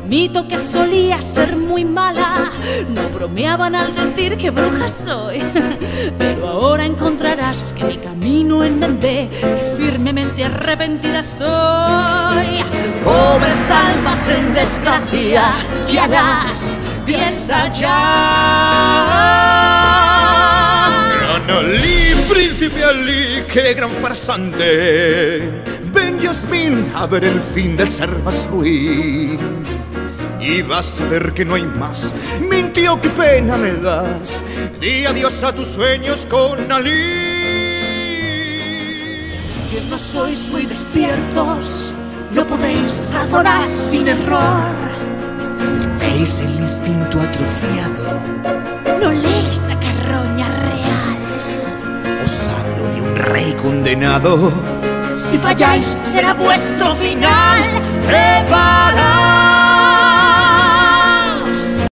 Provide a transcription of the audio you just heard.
Mito que solía ser muy mala, no bromeaban al decir que bruja soy. Pero ahora encontrarás que mi camino enmendé, que firmemente arrepentida soy. Pobres almas en desgracia, ¿qué harás? Piensa ya. Gran Ali, príncipe Ali, qué gran farsante. Ven, Yasmín, a ver el fin del ser más ruin. Y vas a ver que no hay más. Mintió, qué pena me das. Di adiós a tus sueños con Ali. Que no sois muy despiertos, no podéis razonar sin error. Tenéis el instinto atrofiado. No leéis a Carroña Real. Os hablo de un rey condenado. Si falláis será vuestro final. ¡Preparaos!